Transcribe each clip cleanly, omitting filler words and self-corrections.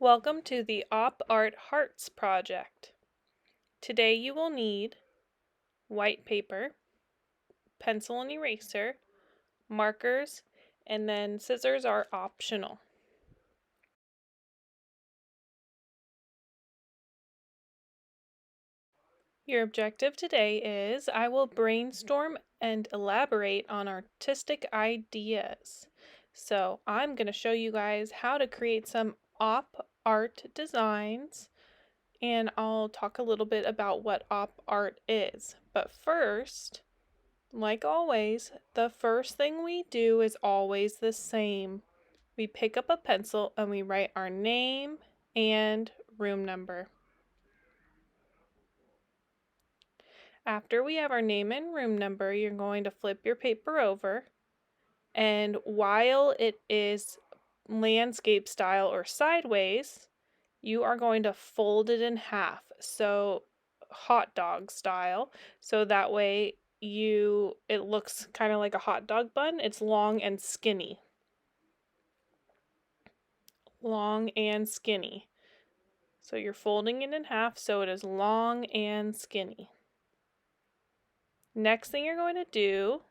Welcome to the Op Art Hearts project. Today you will need white paper, pencil and eraser, markers, and then scissors are optional. Your objective today is I will brainstorm and elaborate on artistic ideas. So I'm going to show you guys how to create some op art designs, and I'll talk a little bit about what op art is. But first, like always, the first thing we do is always the same. We pick up a pencil and we write our name and room number. After we have our name and room number, you're going to flip your paper over, and while it is landscape style or sideways, you are going to fold it in half, so hot dog style, so that way it looks kind of like a hot dog bun. It's long and skinny. Long and skinny. So you're folding it in half so it is long and skinny. Next thing you're going to do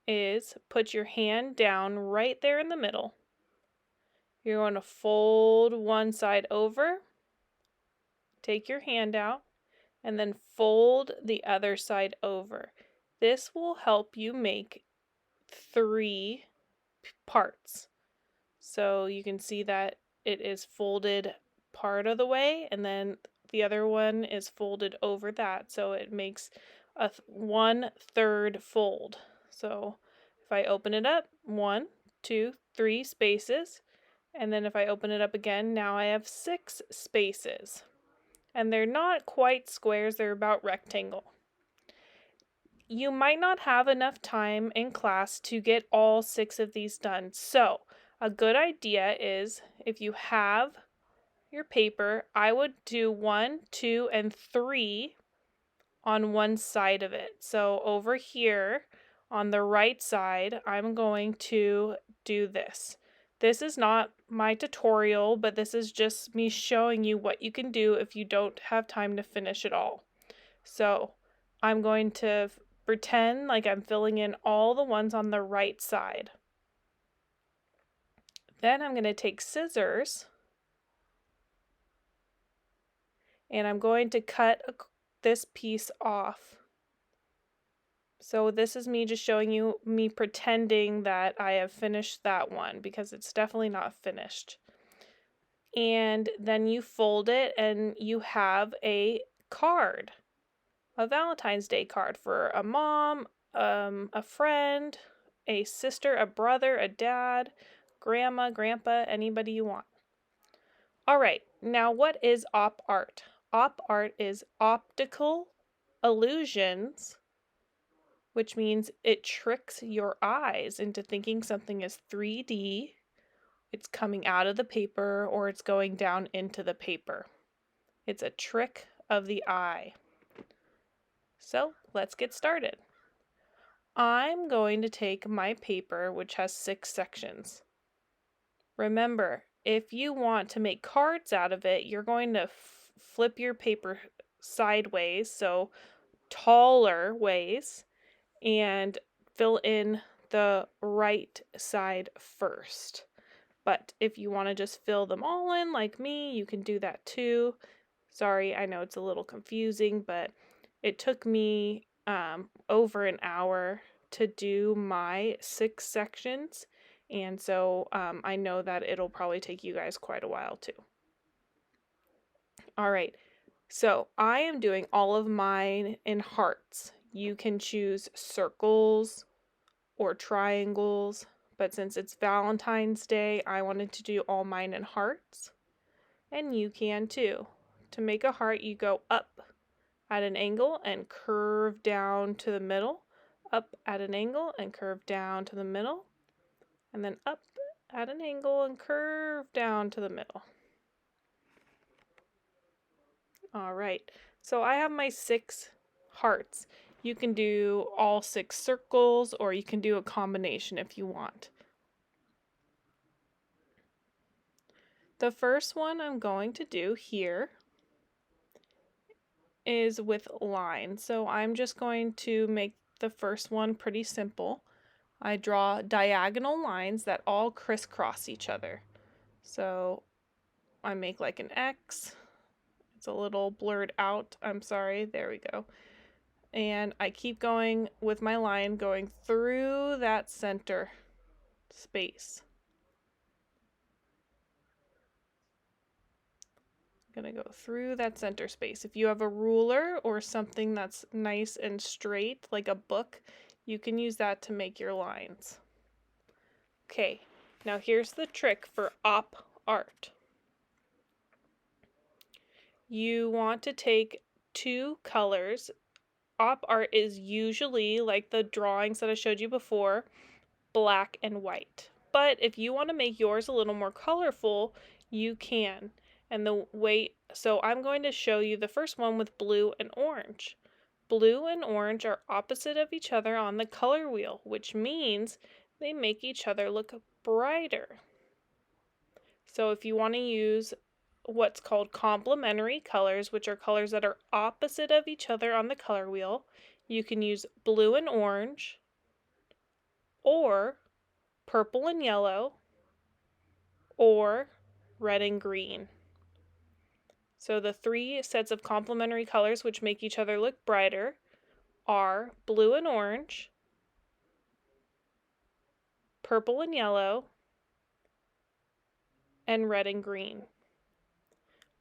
is put your hand down right there in the middle. You're going to fold one side over, take your hand out, and then fold the other side over. This will help you make 3 parts. So you can see that it is folded part of the way, and then the other one is folded over that, so it makes a 1/3 fold. So if I open it up, 1, 2, 3 spaces, and then if I open it up again, now I have 6 spaces. And they're not quite squares, they're about rectangle. You might not have enough time in class to get all 6 of these done. So a good idea is, if you have your paper, I would do 1, 2, and 3 on one side of it. So over here on the right side, I'm going to do this. This is not my tutorial, but this is just me showing you what you can do if you don't have time to finish it all. So I'm going to pretend like I'm filling in all the ones on the right side. Then I'm going to take scissors and I'm going to cut this piece off. So this is me just showing you me pretending that I have finished that one, because it's definitely not finished. And then you fold it and you have a card, a Valentine's Day card for a mom, a friend, a sister, a brother, a dad, grandma, grandpa, anybody you want. All right, now what is op art? Op art is optical illusions, which means it tricks your eyes into thinking something is 3D, it's coming out of the paper, or it's going down into the paper. It's a trick of the eye. So let's get started. I'm going to take my paper, which has 6 sections. Remember, if you want to make cards out of it, you're going to flip your paper sideways, so taller ways, and fill in the right side first. But if you want to just fill them all in like me, you can do that too. Sorry, I know it's a little confusing, but it took me over an hour to do my 6 sections, and so I know that it'll probably take you guys quite a while too. All right, so I am doing all of mine in hearts. You can choose circles or triangles, but since it's Valentine's Day, I wanted to do all mine in hearts, and you can too. To make a heart, you go up at an angle and curve down to the middle, up at an angle and curve down to the middle, and then up at an angle and curve down to the middle. All right, so I have my 6 hearts. You can do all 6 circles, or you can do a combination if you want. The first one I'm going to do here is with lines. So I'm just going to make the first one pretty simple. I draw diagonal lines that all crisscross each other. So I make like an X. It's a little blurred out. I'm sorry. There we go. And I keep going with my line going through that center space. I'm going to go through that center space. If you have a ruler or something that's nice and straight, like a book, you can use that to make your lines. Okay, now here's the trick for op art. You want to take two colors. Op art is usually, like the drawings that I showed you before, black and white. But if you want to make yours a little more colorful, you can. And so I'm going to show you the first one with blue and orange. Blue and orange are opposite of each other on the color wheel, which means they make each other look brighter. So if you want to use what's called complementary colors, which are colors that are opposite of each other on the color wheel, you can use blue and orange, or purple and yellow, or red and green. So the three sets of complementary colors which make each other look brighter are blue and orange, purple and yellow, and red and green.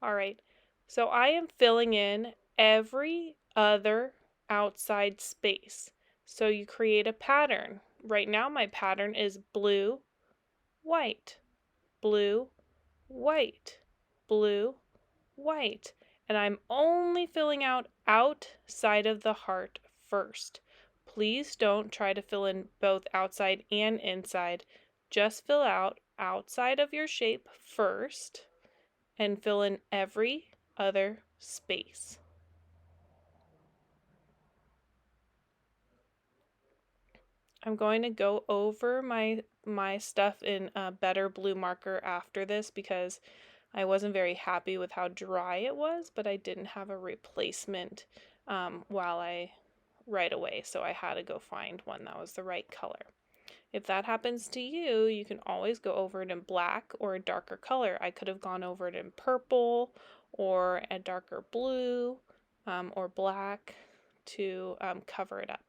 All right, so I am filling in every other outside space. So you create a pattern. Right now my pattern is blue, white, blue, white, blue, white. And I'm only filling out outside of the heart first. Please don't try to fill in both outside and inside. Just fill out outside of your shape first and fill in every other space. I'm going to go over my stuff in a better blue marker after this because I wasn't very happy with how dry it was, but I didn't have a replacement right away, so I had to go find one that was the right color. If that happens to you, you can always go over it in black or a darker color. I could have gone over it in purple or a darker blue or black to cover it up.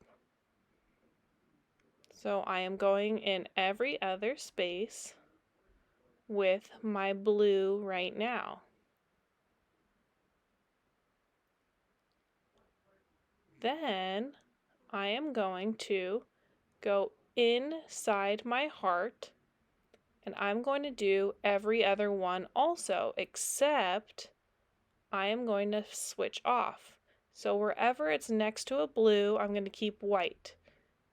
So I am going in every other space with my blue right now. Then I am going to go inside my heart, and I'm going to do every other one also, except I am going to switch off. So wherever it's next to a blue, I'm going to keep white.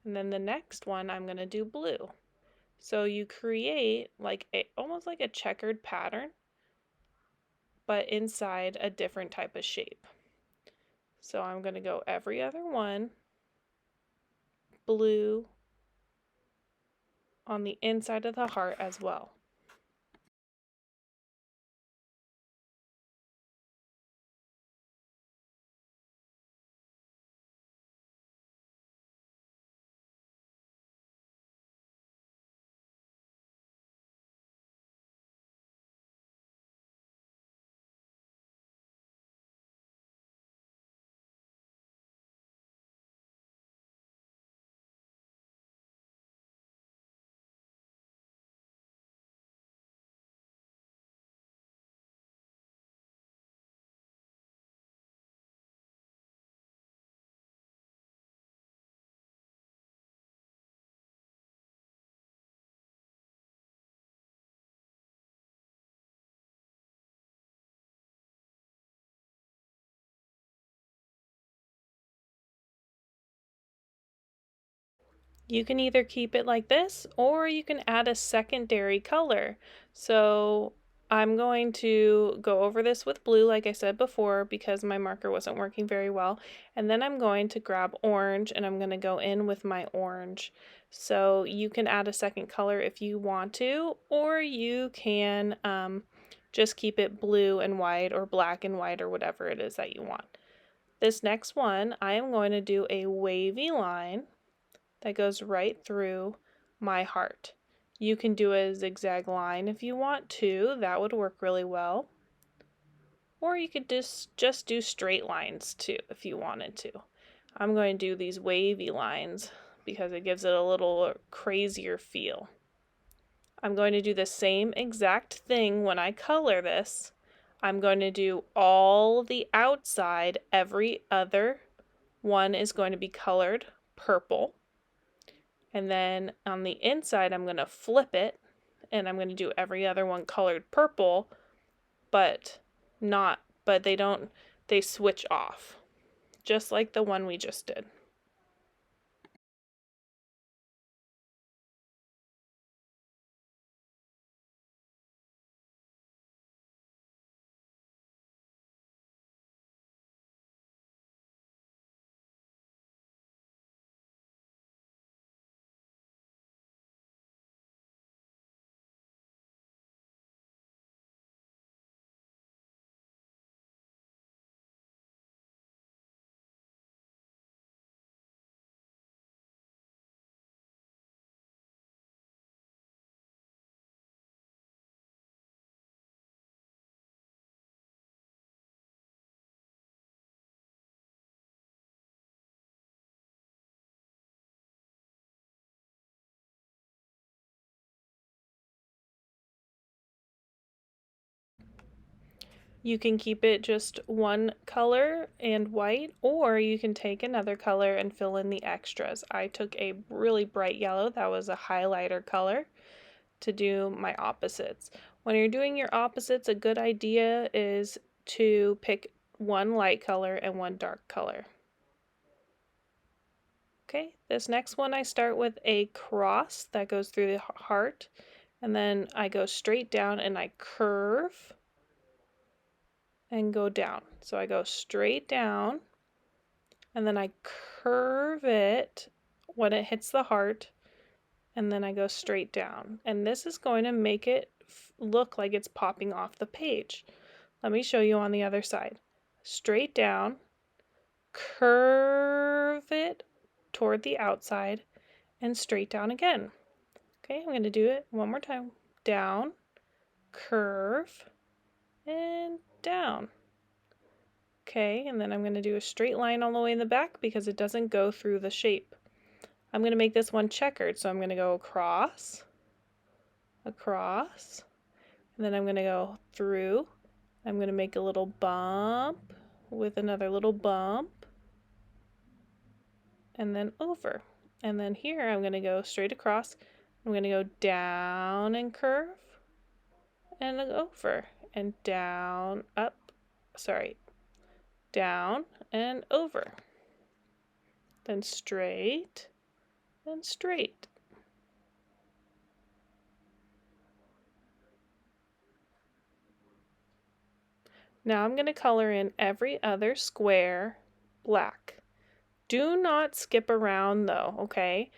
And then the next one, I'm going to do blue. So you create almost like a checkered pattern, but inside a different type of shape. So I'm going to go every other one, blue on the inside of the heart as well. You can either keep it like this or you can add a secondary color. So I'm going to go over this with blue like I said before because my marker wasn't working very well. And then I'm going to grab orange and I'm going to go in with my orange. So you can add a second color if you want to, or you can Just keep it blue and white or black and white or whatever it is that you want. This next one, I am going to do a wavy line that goes right through my heart. You can do a zigzag line if you want to, that would work really well. Or you could just do straight lines too if you wanted to. I'm going to do these wavy lines because it gives it a little crazier feel. I'm going to do the same exact thing when I color this. I'm going to do all the outside, every other one is going to be colored purple. And then on the inside, I'm going to flip it and I'm going to do every other one colored purple, but they switch off, just like the one we just did. You can keep it just one color and white, or you can take another color and fill in the extras. I took a really bright yellow, that was a highlighter color, to do my opposites. When you're doing your opposites, a good idea is to pick one light color and one dark color. Okay, this next one I start with a cross that goes through the heart, and then I go straight down and I curve and go down. So I go straight down and then I curve it when it hits the heart, and then I go straight down. And this is going to make it look like it's popping off the page. Let me show you on the other side. Straight down, curve it toward the outside, and straight down again. Okay, I'm going to do it one more time. Down, curve, and down. Okay, and then I'm going to do a straight line all the way in the back because it doesn't go through the shape. I'm going to make this one checkered, so I'm going to go across, across, and then I'm going to go through. I'm going to make a little bump with another little bump, and then over. And then here I'm going to go straight across. I'm going to go down and curve, and over, and down, up, sorry, down and over. Then straight and straight. Now I'm going to color in every other square black. Do not skip around though, okay?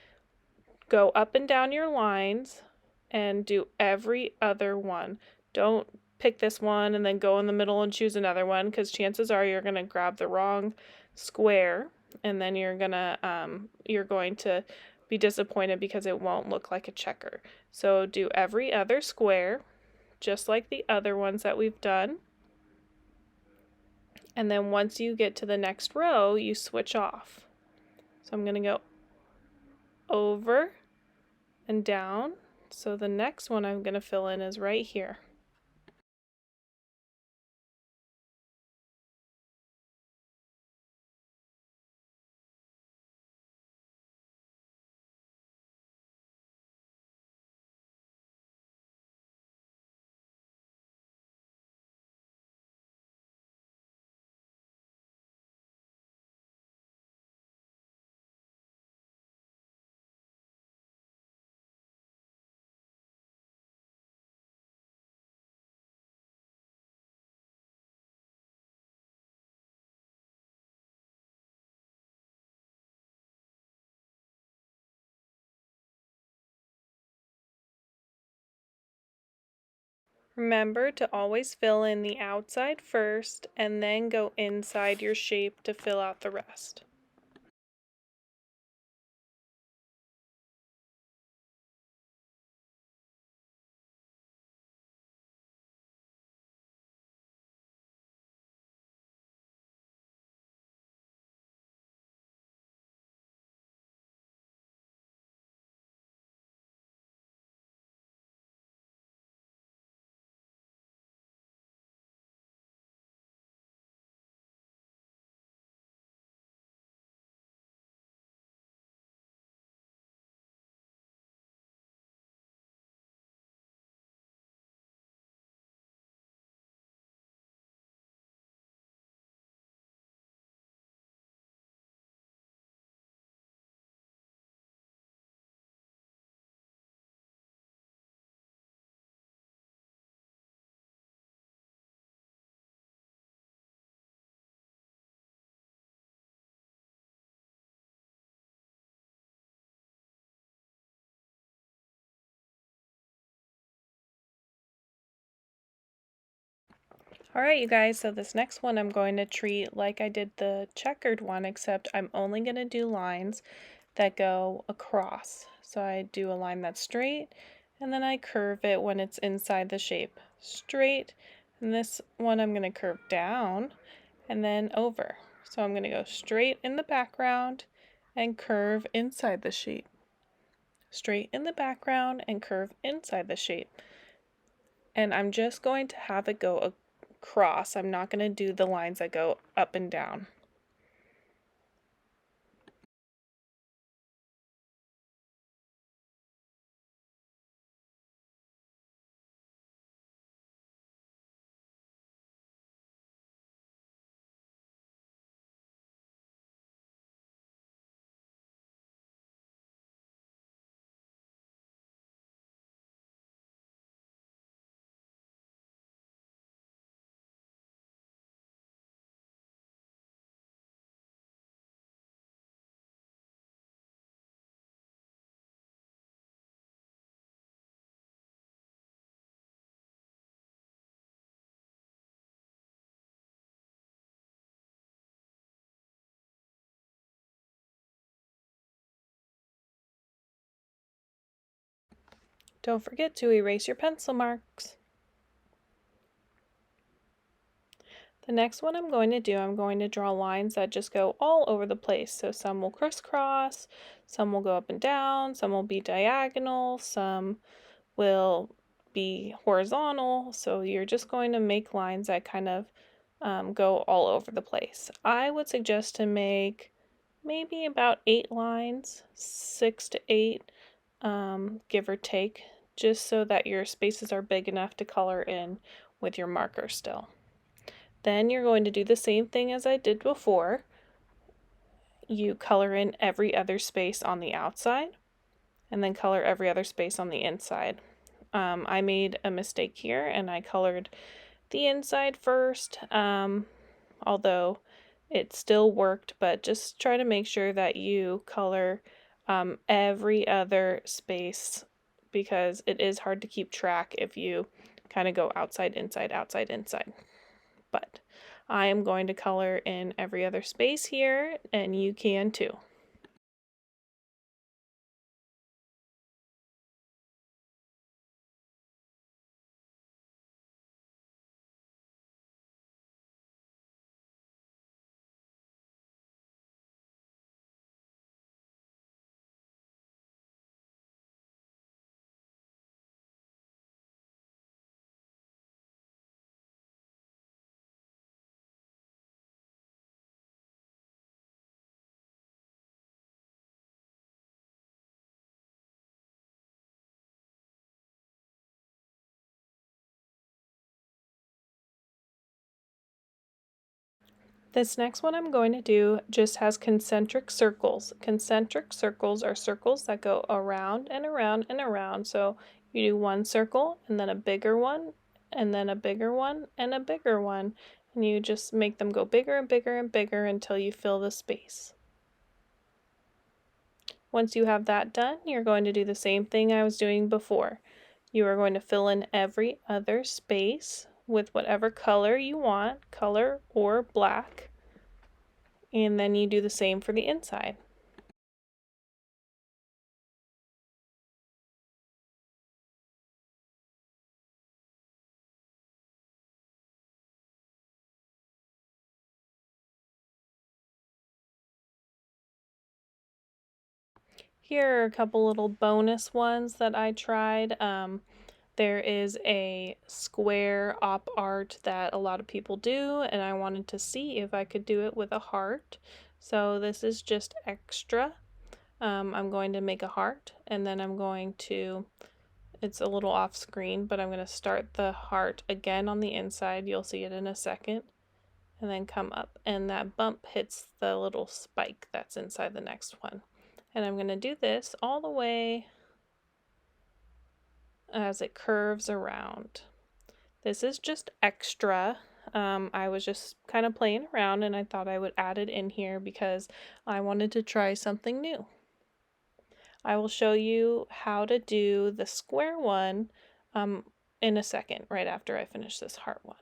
Go up and down your lines and do every other one. Don't pick this one and then go in the middle and choose another one, because chances are you're going to grab the wrong square and then you're going to be disappointed because it won't look like a checker. So do every other square just like the other ones that we've done. And then once you get to the next row, you switch off. So I'm going to go over and down. So the next one I'm going to fill in is right here. Remember to always fill in the outside first and then go inside your shape to fill out the rest. Alright you guys, so this next one I'm going to treat like I did the checkered one, except I'm only going to do lines that go across. So I do a line that's straight, and then I curve it when it's inside the shape. Straight, and this one I'm going to curve down, and then over. So I'm going to go straight in the background, and curve inside the shape. Straight in the background, and curve inside the shape. And I'm just going to have it go across. I'm not going to do the lines that go up and down. Don't forget to erase your pencil marks. The next one I'm going to draw lines that just go all over the place. So some will crisscross, some will go up and down, some will be diagonal, some will be horizontal. So you're just going to make lines that kind of go all over the place. I would suggest to make maybe about 8 lines, 6 to 8, give or take, just so that your spaces are big enough to color in with your marker still. Then you're going to do the same thing as I did before. You color in every other space on the outside, and then color every other space on the inside. I made a mistake here, and I colored the inside first, although it still worked, but just try to make sure that you color every other space, because it is hard to keep track if you kind of go outside, inside, outside, inside. But I am going to color in every other space here, and you can too. This next one I'm going to do just has concentric circles. Concentric circles are circles that go around and around and around. So you do one circle and then a bigger one and then a bigger one and a bigger one. And you just make them go bigger and bigger and bigger until you fill the space. Once you have that done, you're going to do the same thing I was doing before. You are going to fill in every other space with whatever color you want, color or black, and then you do the same for the inside. Here are a couple little bonus ones that I tried. There is a square op art that a lot of people do, and I wanted to see if I could do it with a heart. So this is just extra. I'm going to make a heart, and then I'm going to, it's a little off screen, but I'm going to start the heart again on the inside. You'll see it in a second. And then come up, and that bump hits the little spike that's inside the next one. And I'm going to do this all the way as it curves around. This is just extra. I was just kind of playing around and I thought I would add it in here because I wanted to try something new. I will show you how to do the square one in a second, right after I finish this heart one.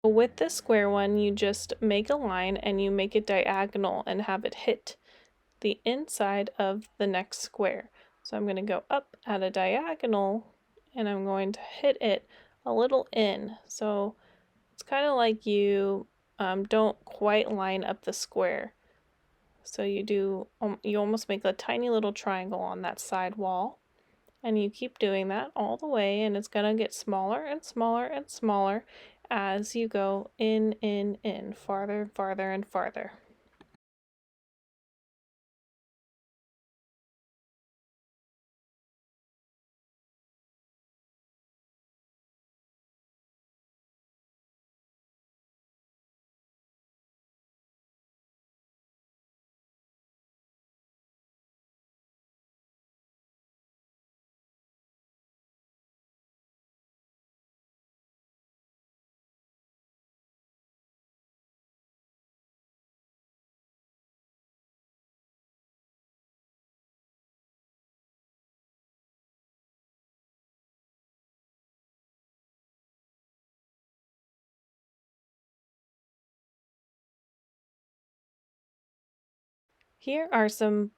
With the square one, you just make a line and you make it diagonal and have it hit the inside of the next square. So I'm going to go up at a diagonal and I'm going to hit it a little in. So it's kind of like you don't quite line up the square. So you almost make a tiny little triangle on that side wall. And you keep doing that all the way, and it's going to get smaller and smaller and smaller as you go in, farther, farther, and farther. Here are some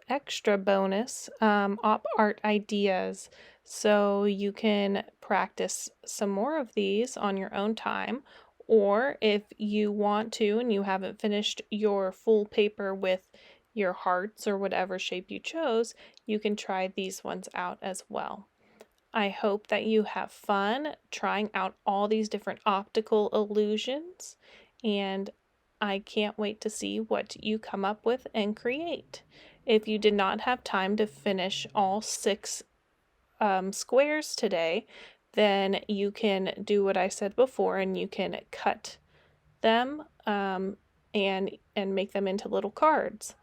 extra bonus op art ideas. So you can practice some more of these on your own time, or if you want to and you haven't finished your full paper with your hearts or whatever shape you chose, you can try these ones out as well. I hope that you have fun trying out all these different optical illusions, and I can't wait to see what you come up with and create. If you did not have time to finish all 6 squares today, then you can do what I said before and you can cut them and make them into little cards.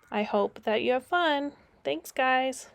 I hope that you have fun. Thanks, guys.